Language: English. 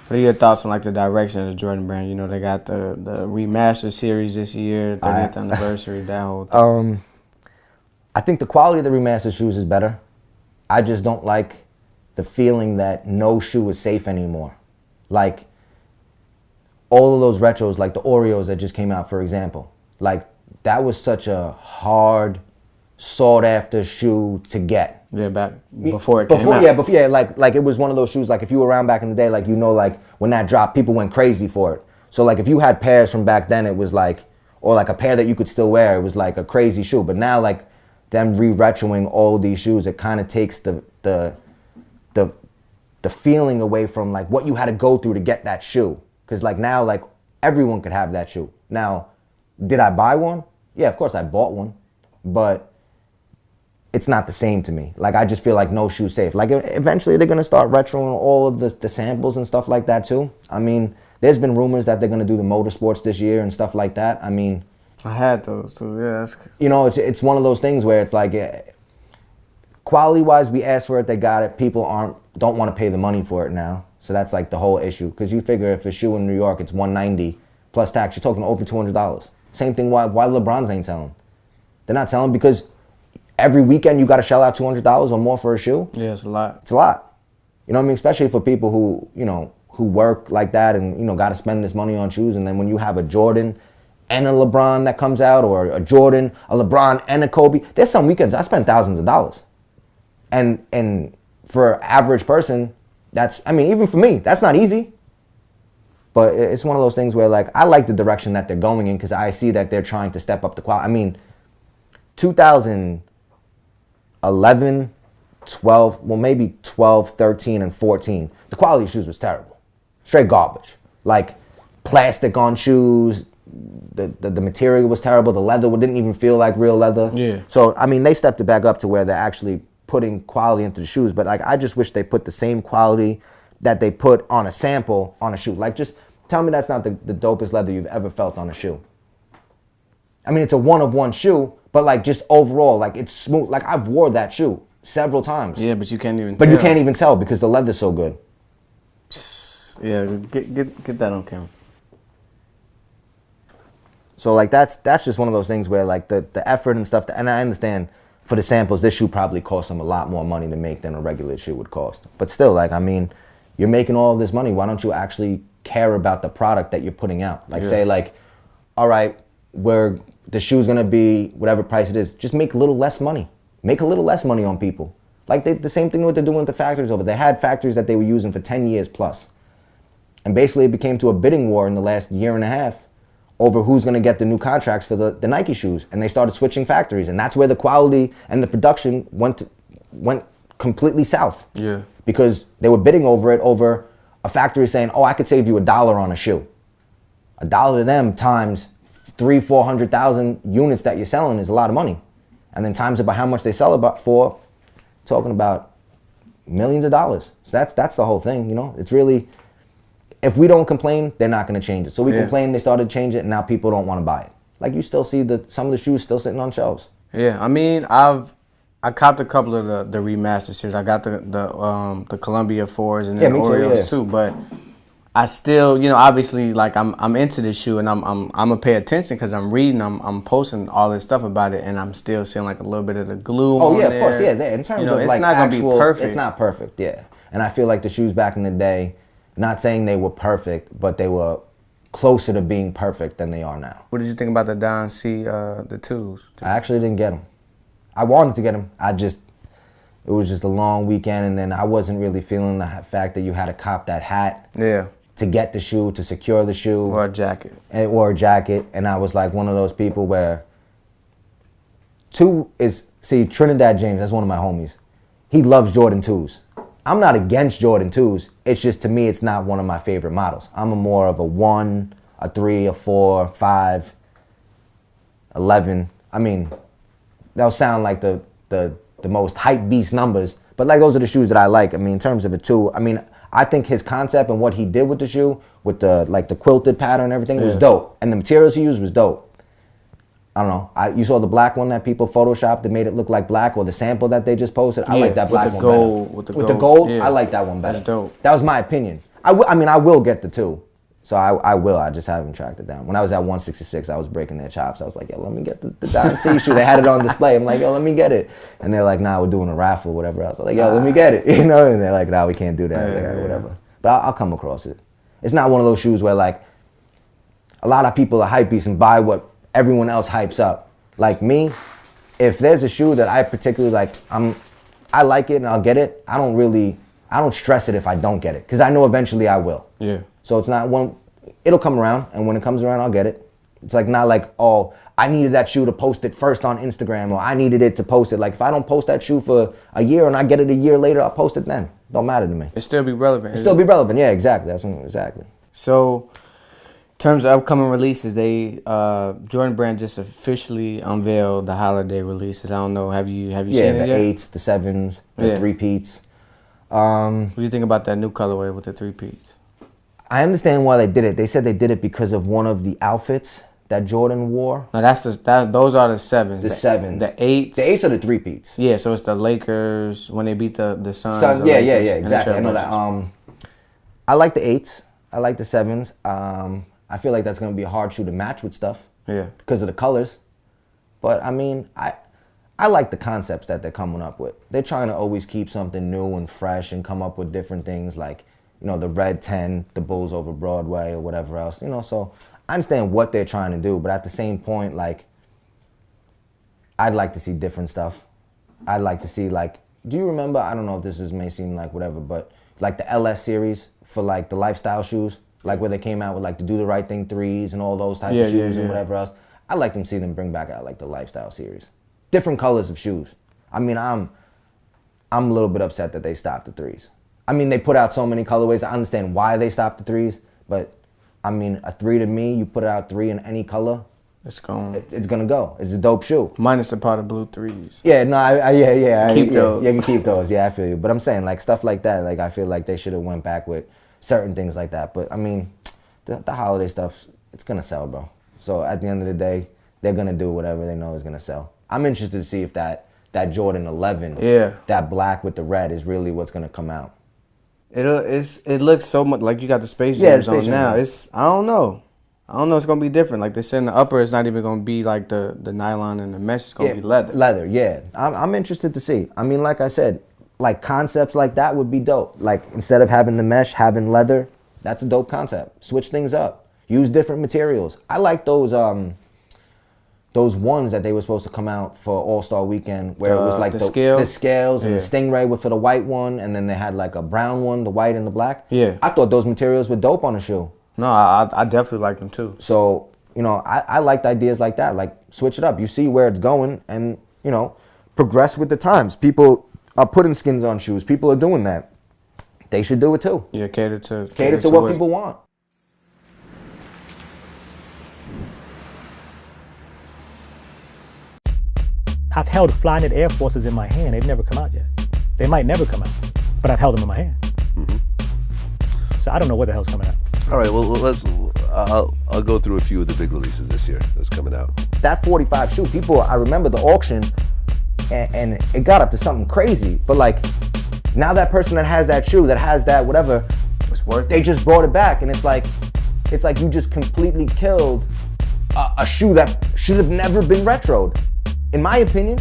What are your thoughts on like the direction of the Jordan brand? You know, they got the Remastered series this year, 30th anniversary, that whole thing. I think the quality of the Remastered shoes is better. I just don't like the feeling that no shoe is safe anymore. Like, all of those retros, like the Oreos that just came out, for example. Like, that was such a hard, sought-after shoe to get. Yeah, back before it came out. Yeah, like it was one of those shoes, like if you were around back in the day, like, you know, like when that dropped, people went crazy for it. So like if you had pairs from back then, it was like, or like a pair that you could still wear, it was like a crazy shoe. But now, like, them re-retroing all these shoes, it kind of takes the feeling away from like what you had to go through to get that shoe. Because like now, like everyone could have that shoe. Now, did I buy one? Yeah, of course I bought one, but it's not the same to me. Like, I just feel like no shoe's safe. Like, eventually they're gonna start retroing all of the samples and stuff like that too. I mean, there's been rumors that they're gonna do the motorsports this year and stuff like that. I mean, I had those too. Yeah, that's... You know, it's one of those things where it's like, quality-wise, we asked for it, they got it. People don't want to pay the money for it now. So that's like the whole issue. Because you figure if a shoe in New York, it's $190 plus tax, you're talking over $200. Same thing. Why LeBron's ain't selling? They're not selling because every weekend you got to shell out $200 or more for a shoe. Yeah, it's a lot. It's a lot. You know what I mean? Especially for people who, you know, who work like that and, you know, got to spend this money on shoes. And then when you have a Jordan and a LeBron that comes out, or a Jordan, a LeBron and a Kobe, there's some weekends I spend thousands of dollars. And for an average person, that's, I mean, even for me, that's not easy. But it's one of those things where, like, I like the direction that they're going in because I see that they're trying to step up the quality. I mean, 2011, 12, well, maybe 12, 13, and 14, the quality of shoes was terrible. Straight garbage. Like, plastic on shoes, the material was terrible, the leather didn't even feel like real leather. Yeah. So, I mean, they stepped it back up to where they're actually putting quality into the shoes, but like, I just wish they put the same quality that they put on a sample on a shoe. Like, just tell me that's not the dopest leather you've ever felt on a shoe. I mean, it's a one-of-one shoe, but like, just overall, like, it's smooth. Like, I've wore that shoe several times. Yeah, but you can't even tell. But you can't even tell because the leather's so good. Yeah, get that on camera. So like, that's just one of those things where like the effort and stuff, and I understand for the samples, this shoe probably cost them a lot more money to make than a regular shoe would cost. But still, like, I mean, you're making all of this money. Why don't you actually care about the product that you're putting out? Like, say like, all right, the shoe's gonna be whatever price it is, just make a little less money. Make a little less money on people. Like, the same thing what they're doing with the factories over. They had factories that they were using for 10 years plus. And basically it became to a bidding war in the last year and a half over who's going to get the new contracts for the Nike shoes. And they started switching factories. And that's where the quality and the production went completely south. Yeah. Because they were bidding over it, over a factory saying, oh, I could save you $1 on a shoe. $1 to them times 400,000 units that you're selling is a lot of money. And then times it by how much they sell it for, talking about millions of dollars. So that's the whole thing, you know? It's really, if we don't complain, they're not going to change it. So we complain, they started to change it, and now people don't want to buy it. Like, you still see some of the shoes still sitting on shelves. Yeah, I mean, I copped a couple of the remastered series. I got the Columbia 4s and the Oreos too, but I still, you know, obviously, like, I'm into this shoe, and I'm gonna pay attention because I'm reading, I'm posting all this stuff about it, and I'm still seeing like a little bit of the glue. Oh yeah, of course, yeah. In terms, you know, of like actual, gonna be perfect. It's not perfect, yeah. And I feel like the shoes back in the day, not saying they were perfect, but they were closer to being perfect than they are now. What did you think about the Don C, the 2s? I actually didn't get them. I wanted to get them. It was just a long weekend, and then I wasn't really feeling the fact that you had to cop that hat. Yeah. To get the shoe, to secure the shoe. Or a jacket. Or a jacket. And I was like one of those people where Trinidad James, that's one of my homies. He loves Jordan 2s. I'm not against Jordan 2s. It's just, to me, it's not one of my favorite models. I'm more of a 1, a 3, a 4, 5, 11. I mean, that'll sound like the most hype beast numbers, but like, those are the shoes that I like. I mean, in terms of a 2, I mean, I think his concept and what he did with the shoe, with the quilted pattern and everything, was dope. And the materials he used was dope. I don't know. You saw the black one that people photoshopped that made it look like black, or the sample that they just posted. I like that black one better. With the gold, I like that one better. That's dope. That was my opinion. I mean, I will get the 2. So I will. I just haven't tracked it down. When I was at 166, I was breaking their chops. I was like, yo, let me get the Don C shoe. They had it on display. I'm like, yo, let me get it. And they're like, nah, we're doing a raffle, whatever else. I was like, yo, let me get it. You know? And they're like, nah, we can't do that. Like, whatever. But I'll come across it. It's not one of those shoes where like a lot of people are hypebeasts and buy what everyone else hypes up. Like me, if there's a shoe that I particularly like, I like it and I'll get it. I don't stress it if I don't get it because I know eventually I will. Yeah. So it's not one, it'll come around, and when it comes around, I'll get it. It's like not like, oh, I needed that shoe to post it first on Instagram, or I needed it to post it. Like if I don't post that shoe for a year and I get it a year later, I'll post it then. Don't matter to me. It still be relevant. It still be relevant, yeah, exactly. Exactly. So, in terms of upcoming releases, Jordan Brand just officially unveiled the holiday releases. I don't know, have you seen it yet? Yeah, the 8s, the 7s, the 3-peats. What do you think about that new colorway with the 3-peats? I understand why they did it. They said they did it because of one of the outfits that Jordan wore. No, those are the 7s. The 7s. The 8s. The 8s are the 3-peats. Yeah, so it's the Lakers when they beat the Suns. Yeah, exactly. I know that. I like the 8s. I like the 7s. I feel like that's going to be a hard shoe to match with stuff. Yeah. Because of the colors. But I mean, I like the concepts that they're coming up with. They're trying to always keep something new and fresh and come up with different things like, you know, the red 10, the Bulls over Broadway or whatever else, you know, so I understand what they're trying to do, but at the same point, like, I'd like to see different stuff. I'd like to see, like, do you remember, I don't know if may seem like whatever, but like the LS series for like the lifestyle shoes, like where they came out with like the Do the Right Thing 3s and all those type of shoes and whatever else. I'd like to see them bring back out like the lifestyle series. Different colors of shoes. I mean, I'm a little bit upset that they stopped the 3s. I mean, they put out so many colorways. I understand why they stopped the 3s, but I mean, a 3 to me, you put out 3 in any color, it's gone. It's gonna go. It's a dope shoe. Minus the part of blue 3s. Yeah, no, Keep those. Yeah, you can keep those. Yeah, I feel you. But I'm saying like stuff like that. Like I feel like they should have went back with certain things like that. But I mean, the holiday stuff, it's gonna sell, bro. So at the end of the day, they're gonna do whatever they know is gonna sell. I'm interested to see if that Jordan 11, that black with the red, is really what's gonna come out. It looks so much like you got the Space Jams on now. I don't know. It's gonna be different. Like they said in the upper, it's not even gonna be like the nylon and the mesh. It's gonna be leather. Leather, yeah. I'm interested to see. I mean, like I said, like concepts like that would be dope. Like instead of having the mesh, having leather, that's a dope concept. Switch things up. Use different materials. I like those ones that they were supposed to come out for All-Star Weekend where it was like the scales and the Stingray for the white one, and then they had like a brown one, the white and the black. Yeah. I thought those materials were dope on a shoe. No, I definitely like them too. So, you know, I liked ideas like that. Like switch it up. You see where it's going and, you know, progress with the times. People are putting skins on shoes. People are doing that. They should do it too. Yeah, cater to what people want. I've held Flyknit Air Forces in my hand. They've never come out yet. They might never come out, but I've held them in my hand. Mm-hmm. So I don't know what the hell's coming out. All right, well, I'll go through a few of the big releases this year that's coming out. That 45 shoe, people, I remember the auction, and it got up to something crazy. But like, now that person that has that shoe, that has that whatever, it's worth it. They just brought it back, and it's like you just completely killed a shoe that should have never been retroed. In my opinion,